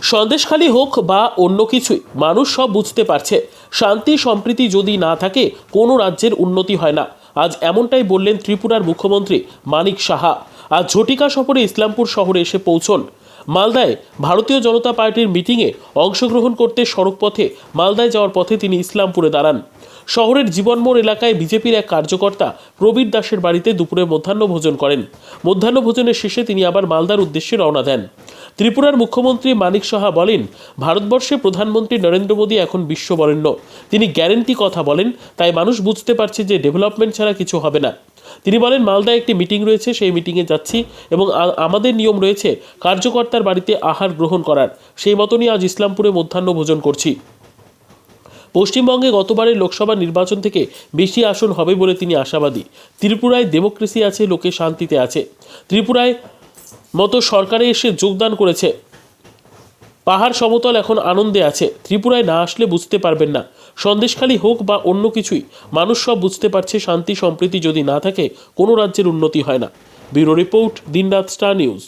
সন্দেশখালী হোক বা অন্য কিছুই, মানুষ সব বুঝতে পারছে শান্তি সম্প্রীতি যদি না থাকে কোনো রাজ্যের উন্নতি হয় না। আজ এমনটাই বললেন ত্রিপুরার মুখ্যমন্ত্রী মানিক সাহা। আজ ঝটিকা সফরে ইসলামপুর শহরে এসে পৌঁছন। মালদায় ভারতীয় জনতা পার্টির মিটিংয়ে অংশগ্রহণ করতে সড়কপথে মালদায় যাওয়ার পথে তিনি ইসলামপুরে দাঁড়ান। শহরের জীবনমোড় এলাকায় বিজেপির এক কার্যকর্তা প্রবীর দাসের বাড়িতে দুপুরে মধ্যাহ্নভোজন করেন। মধ্যাহ্নভোজনের শেষে তিনি আবার মালদার উদ্দেশ্যে রওনা দেন। ত্রিপুরার মুখ্যমন্ত্রী মানিক সাহা বলেন, ভারতবর্ষে প্রধানমন্ত্রী নরেন্দ্র মোদী এখন বিশ্ববরেণ্য। তিনি গ্যারেন্টি কথা বলেন, তাই মানুষ বুঝতে পারছে যে ডেভেলপমেন্ট ছাড়া কিছু হবে না। তিনি বলেন, মালদায় একটি মিটিং রয়েছে, সেই মিটিংয়ে যাচ্ছি এবং আমাদের নিয়ম রয়েছে কার্যকর্তার বাড়িতে আহার গ্রহণ করার। সেই মতনই আজ ইসলামপুরে মধ্যাহ্নভোজন করছি। পশ্চিমবঙ্গে গতবারের লোকসভা নির্বাচন থেকে বেশি আসন হবে বলে তিনি আশাবাদী। ত্রিপুরায় ডেমোক্রেসি আছে, লোকে শান্তিতে আছে। ত্রিপুরায় মতো সরকারে এসে যোগদান করেছে। পাহাড় সমতল এখন আনন্দে আছে। ত্রিপুরায় না আসলে বুঝতে পারবেন না। সন্দেশখালী হোক বা অন্য কিছুই, মানুষ সব বুঝতে পারছে শান্তি সম্প্রীতি যদি না থাকে কোনো রাজ্যের উন্নতি হয় না। ব্যুরো রিপোর্ট, দিনরাত স্টার নিউজ।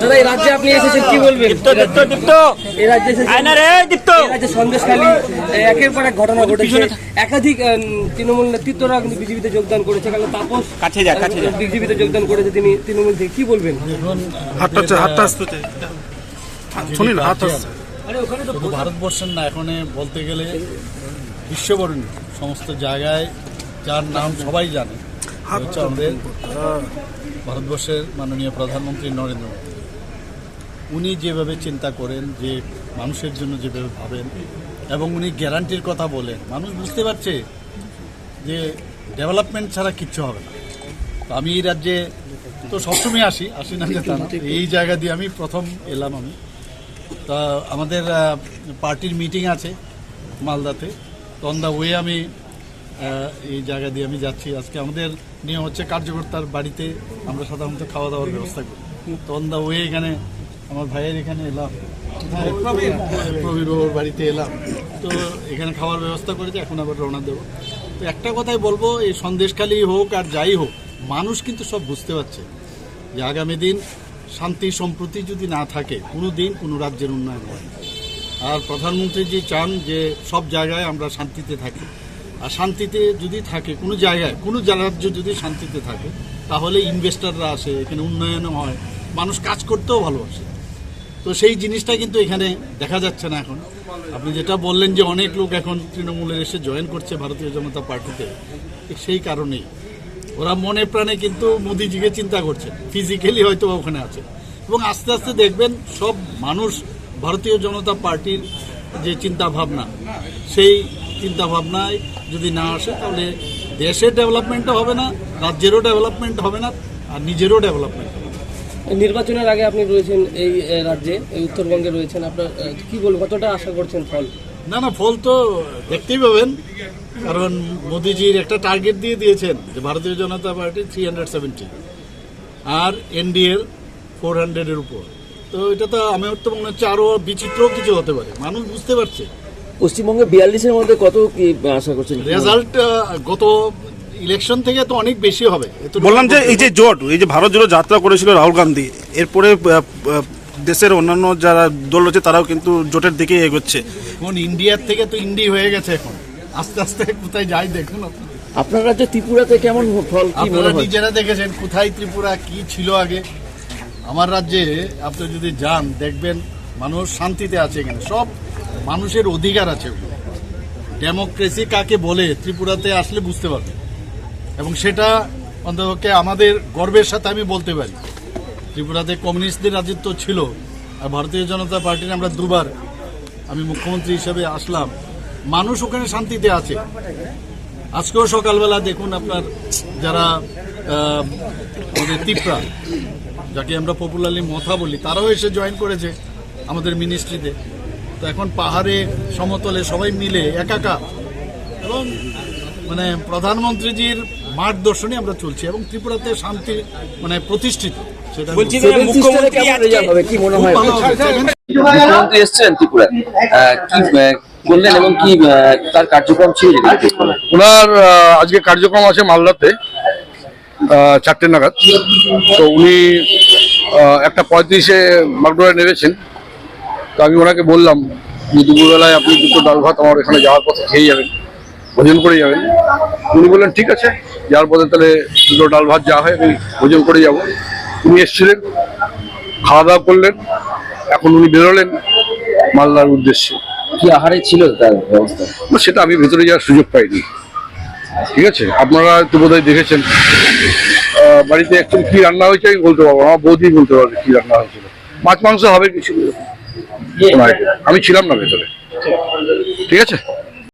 দাদা, এই রাজ্যে আপনি এসেছেন, কি বলবেন? এই রাজ্যে সন্দেশখালী একের পর এক ঘটনা ঘটেছে। একাধিক তৃণমূল নেতৃত্বরা কিন্তু বিজেপিতে যোগদান করেছে। কারণ তাপস বিজেপিতে যোগদান করেছে, তিনি তৃণমূল থেকে, কি বলবেন? ভারতবর্ষের না, এখন বলতে গেলে বিশ্ববরণী সমস্ত জায়গায় যার নাম সবাই জানে হচ্ছে আমাদের ভারতবর্ষের মাননীয় প্রধানমন্ত্রী নরেন্দ্র মোদী। উনি যেভাবে চিন্তা করেন, যে মানুষের জন্য যেভাবে ভাবেন এবং উনি গ্যারান্টির কথা বলেন, মানুষ বুঝতে পারছে যে ডেভেলপমেন্ট ছাড়া কিচ্ছু হবে না। তো আমি এই রাজ্যে তো সবসময় আসি না যে তা না, এই জায়গা দিয়ে আমি প্রথম এলাম। আমি তা আমাদের পার্টির মিটিং আছে মালদাতে, তো অন দ্য ওয়ে আমি এই জায়গা দিয়ে আমি যাচ্ছি। আজকে আমাদের নিয়ম হচ্ছে কার্যকর্তার বাড়িতে আমরা সাধারণত খাওয়া দাওয়ার ব্যবস্থা করি। তো অন দ্য ওয়ে এখানে আমার ভাইয়ের এখানে এলাম, প্রবীর বাবুর বাড়িতে এলাম, তো এখানে খাওয়ার ব্যবস্থা করেছে, এখন আবার রওনা দেবো। তো একটা কথাই বলবো, এই সন্দেশখালী হোক আর যাই হোক, মানুষ কিন্তু সব বুঝতে পারছে যে আগামী দিন শান্তি সম্প্রীতি যদি না থাকে কোনো দিন কোনো রাজ্যের উন্নয়ন হয়। আর প্রধানমন্ত্রী জি চান যে সব জায়গায় আমরা শান্তিতে থাকি। আর শান্তিতে যদি থাকে কোনো জায়গায়, কোনো রাজ্য যদি শান্তিতে থাকে, তাহলে ইনভেস্টররা আসে, এখানে উন্নয়নও হয়, মানুষ কাজ করতেও ভালোবাসে। তো সেই জিনিসটা কিন্তু এখানে দেখা যাচ্ছে না এখন। আপনি যেটা বললেন যে অনেক লোক এখন তৃণমূলের এসে জয়েন করছে ভারতীয় জনতা পার্টিতে, সেই কারণেই ওরা মনে প্রাণে কিন্তু মোদিজিকে চিন্তা করছে, ফিজিক্যালি হয়তো ওখানে আছে। এবং আস্তে আস্তে দেখবেন সব মানুষ ভারতীয় জনতা পার্টির যে চিন্তা ভাবনা, সেই চিন্তা ভাবনায় যদি না আসে, তাহলে দেশের ডেভেলপমেন্টও হবে না, রাজ্যেরও ডেভেলপমেন্ট হবে না, আর নিজেরও ডেভেলপমেন্ট হবে না। নির্বাচনের আগে আপনি রয়েছেন এই রাজ্যে, এই উত্তরবঙ্গে রয়েছেন, আপনার কি বলবো, কতটা আশা করছেন ফল? না, ফল তো দেখতেই পাবেন, কারণ মোদিজির একটা টার্গেট দিয়ে দিয়েছেন যে ভারতীয় জনতা পার্টি 370 আর এনডিএর 400-এর উপর। তো এটা তো আমার তো মনে হচ্ছে আরো বিচিত্র কিছু হতে পারে, মানুষ বুঝতে পারছে। পশ্চিমবঙ্গে 42-এর মধ্যে কত কি আশা করছেন? রেজাল্ট গত ইলেকশন থেকে তো অনেক বেশি হবে। বললাম যে এই যে জোট, এই যে ভারত জোড়ো যাত্রা করেছিল রাহুল গান্ধী, এরপরে দেশের অন্যান্য যারা দল রয়েছে তারাও কিন্তু জোটের দিকে এগোচ্ছে। এখন ইন্ডিয়ার থেকে তো ইন্ডি হয়ে গেছে, এখন আস্তে আস্তে কোথায় যায় দেখুন। আপনার রাজ্যে ত্রিপুরাতে কেমন ফল? আপনারা নিজেরা দেখেছেন কোথায় ত্রিপুরা কি ছিল আগে। আমার রাজ্যে আপনি যদি যান দেখবেন মানুষ শান্তিতে আছে, এখানে সব মানুষের অধিকার আছে। ডেমোক্রেসি কাকে বলে ত্রিপুরাতে আসলে বুঝতে পারবে, এবং সেটা অন্ততপক্ষে আমাদের গর্বের সাথে আমি বলতে পারি। ত্রিপুরাতে কমিউনিস্টদের রাজত্ব ছিল, আর ভারতীয় জনতা পার্টির আমরা দুবার আমি মুখ্যমন্ত্রী হিসেবে আসলাম, মানুষ ওখানে শান্তিতে আছে। আজকেও সকালবেলা দেখুন আপনার যারা আমাদের তিপ্রা, যাকে আমরা পপুলারলি মথা বলি, তারাও এসে জয়েন করেছে আমাদের মিনিস্ট্রিতে। তো এখন পাহাড়ে সমতলে সবাই মিলে একাকার, এবং মানে প্রধানমন্ত্রীজির মার্গদর্শনে আমরা চলছি, এবং ত্রিপুরাতে শান্তি মানে প্রতিষ্ঠিত। সেটা মুখ্যমন্ত্রী এসেছেন ত্রিপুরা, কি বললেন এবং কি তার কার্যক্রম ছিল? ওনার আজকে কার্যক্রম আছে মালদাতে, 4টে নাগাদ। তো উনি একটা 35-এ মাগডোরা নেমেছেন। তো আমি ওনাকে বললাম যে দুপুরবেলায় আপনি দুটো ডাল ভাত আমার এখানে যাওয়ার পথে খেয়ে যাবেন, ভোজন করে যাবেন। উনি বললেন ঠিক আছে, যাওয়ার পথে তাহলে দুটো ডাল ভাত যা হয় আমি ভোজন করে যাব। উনি এসেছিলেন, খাওয়া দাওয়া করলেন, এখন উনি বেরোলেন মালদার উদ্দেশ্যে। কি আহারে ছিল তার ব্যবস্থা? সেটা আমি ভেতরে যাওয়ার সুযোগ পাইনি। ঠিক আছে, আপনারা তো বোধহয় দেখেছেন বাড়িতে একদম কি রান্না হয়েছে আমি বলতে পারবো, আমার বৌদি বলতে পারবে কি রান্না হয়েছিল। মাছ মাংস হবে কিছু, আমি ছিলাম না ভেতরে। ঠিক আছে।